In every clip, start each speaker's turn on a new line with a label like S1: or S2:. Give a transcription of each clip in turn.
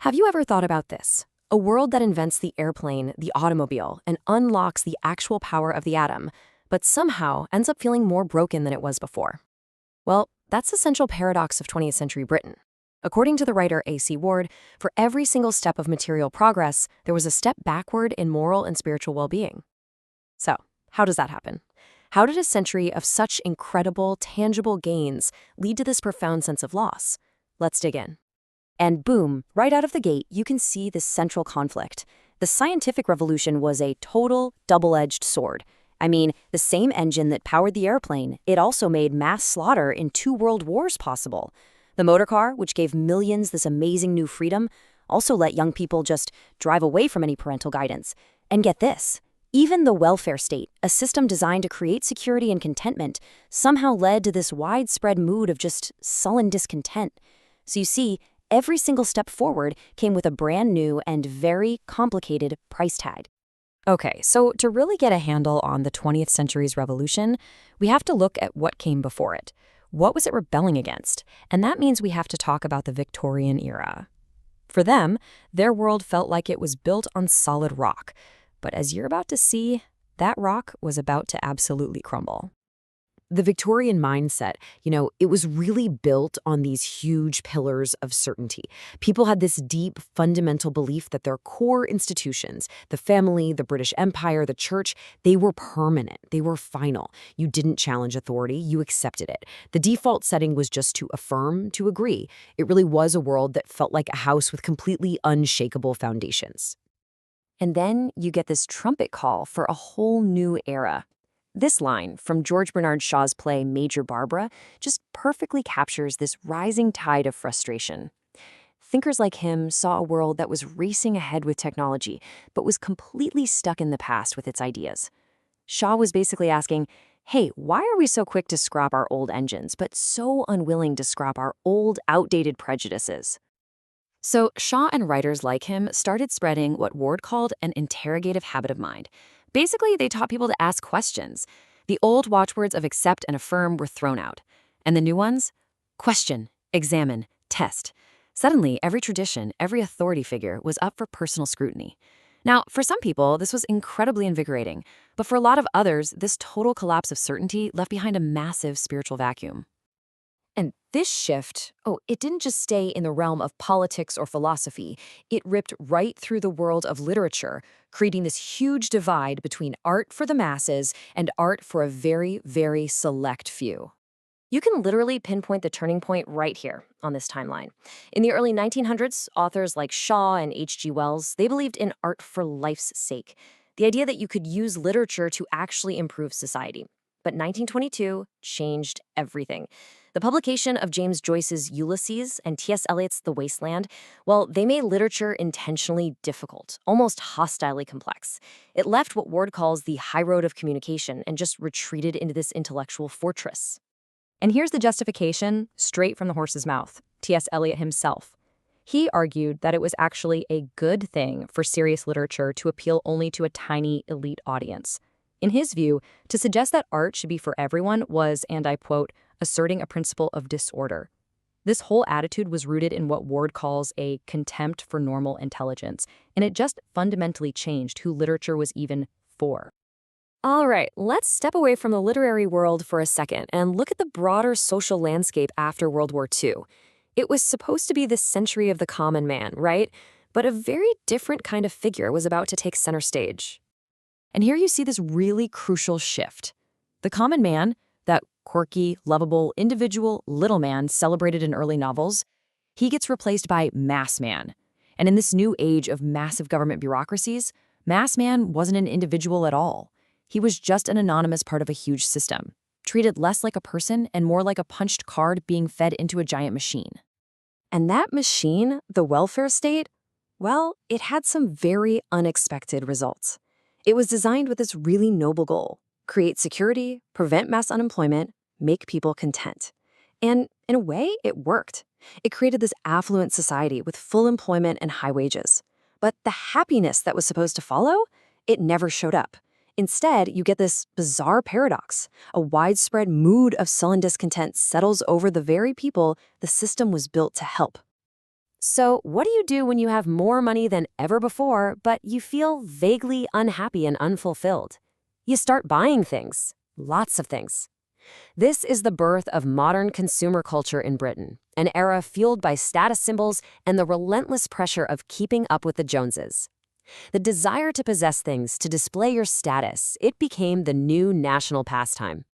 S1: Have you ever thought about this? A world that invents the airplane, the automobile, and unlocks the actual power of the atom, but somehow ends up feeling more broken than it was before. Well, that's the central paradox of 20th century Britain. According to the writer A.C. Ward, for every single step of material progress, there was a step backward in moral and spiritual well-being. So, how does that happen? How did a century of such incredible, tangible gains lead to this profound sense of loss? Let's dig in. And boom, right out of the gate, you can see this central conflict. The scientific revolution was a total double-edged sword. I mean, the same engine that powered the airplane, it also made mass slaughter in 2 world wars possible. The motor car, which gave millions this amazing new freedom, also let young people just drive away from any parental guidance. And get this, even the welfare state, a system designed to create security and contentment, somehow led to this widespread mood of just sullen discontent. So you see, every single step forward came with a brand new and very complicated price tag. Okay, so to really get a handle on the 20th century's revolution, we have to look at what came before it. What was it rebelling against? And that means we have to talk about the Victorian era. For them, their world felt like it was built on solid rock. But as you're about to see, that rock was about to absolutely crumble. The Victorian mindset, it was really built on these huge pillars of certainty. People had this deep, fundamental belief that their core institutions, the family, the British Empire, the church, they were permanent. They were final. You didn't challenge authority. You accepted it. The default setting was just to affirm, to agree. It really was a world that felt like a house with completely unshakable foundations. And then you get this trumpet call for a whole new era. This line from George Bernard Shaw's play Major Barbara just perfectly captures this rising tide of frustration. Thinkers like him saw a world that was racing ahead with technology, but was completely stuck in the past with its ideas. Shaw was basically asking, hey, why are we so quick to scrap our old engines, but so unwilling to scrap our old, outdated prejudices? So Shaw and writers like him started spreading what Ward called an interrogative habit of mind. Basically, they taught people to ask questions. The old watchwords of accept and affirm were thrown out. And the new ones? Question, examine, test. Suddenly, every tradition, every authority figure was up for personal scrutiny. Now, for some people, this was incredibly invigorating. But for a lot of others, this total collapse of certainty left behind a massive spiritual vacuum. And this shift, it didn't just stay in the realm of politics or philosophy. It ripped right through the world of literature, creating this huge divide between art for the masses and art for a very, very select few. You can literally pinpoint the turning point right here on this timeline. In the early 1900s, authors like Shaw and H.G. Wells, they believed in art for life's sake, the idea that you could use literature to actually improve society. But 1922 changed everything. The publication of James Joyce's Ulysses and T.S. Eliot's The Waste Land, well, they made literature intentionally difficult, almost hostilely complex. It left what Ward calls the high road of communication and just retreated into this intellectual fortress. And here's the justification, straight from the horse's mouth, T.S. Eliot himself. He argued that it was actually a good thing for serious literature to appeal only to a tiny elite audience. In his view, to suggest that art should be for everyone was, and I quote, asserting a principle of disorder. This whole attitude was rooted in what Ward calls a contempt for normal intelligence, and it just fundamentally changed who literature was even for. All right, let's step away from the literary world for a second and look at the broader social landscape after World War II. It was supposed to be the century of the common man, right? But a very different kind of figure was about to take center stage. And here you see this really crucial shift. The common man, that quirky, lovable, individual little man celebrated in early novels, he gets replaced by mass man. And in this new age of massive government bureaucracies, mass man wasn't an individual at all. He was just an anonymous part of a huge system, treated less like a person and more like a punched card being fed into a giant machine. And that machine, the welfare state, well, it had some very unexpected results. It was designed with this really noble goal: create security, prevent mass unemployment, make people content. And in a way, it worked. It created this affluent society with full employment and high wages. But the happiness that was supposed to follow, it never showed up. Instead, you get this bizarre paradox. A widespread mood of sullen discontent settles over the very people the system was built to help. So, what do you do when you have more money than ever before, but you feel vaguely unhappy and unfulfilled? You start buying things. Lots of things. This is the birth of modern consumer culture in Britain, an era fueled by status symbols and the relentless pressure of keeping up with the Joneses. The desire to possess things to display your status, it became the new national pastime.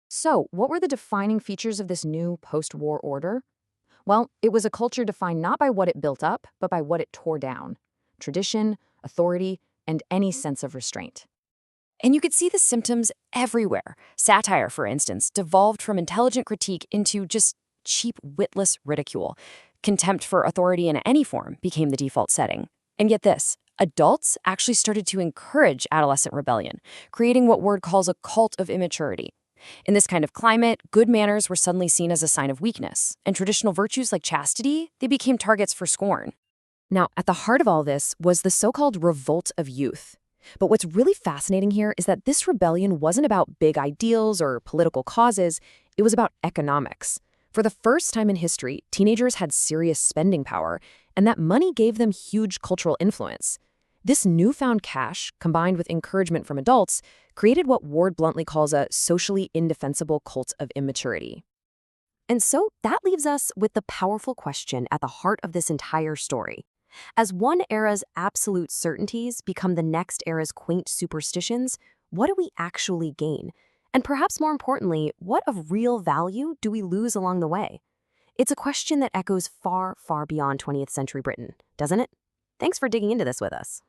S2: So, what were the defining features of this new post-war order? Well, it was a culture defined not by what it built up, but by what it tore down: tradition, authority, and any sense of restraint.
S3: And you could see the symptoms everywhere. Satire, for instance, devolved from intelligent critique into just cheap, witless ridicule. Contempt for authority in any form became the default setting. And get this, adults actually started to encourage adolescent rebellion, creating what Ward calls a cult of immaturity. In this kind of climate, good manners were suddenly seen as a sign of weakness, and traditional virtues like chastity, they became targets for scorn.
S1: Now, at the heart of all this was the so-called revolt of youth. But what's really fascinating here is that this rebellion wasn't about big ideals or political causes, it was about economics. For the first time in history, teenagers had serious spending power, and that money gave them huge cultural influence. This newfound cash, combined with encouragement from adults, created what Ward bluntly calls a socially indefensible cult of immaturity. And so that leaves us with the powerful question at the heart of this entire story. As one era's absolute certainties become the next era's quaint superstitions, what do we actually gain? And perhaps more importantly, what of real value do we lose along the way? It's a question that echoes far, far beyond 20th century Britain, doesn't it? Thanks for digging into this with us.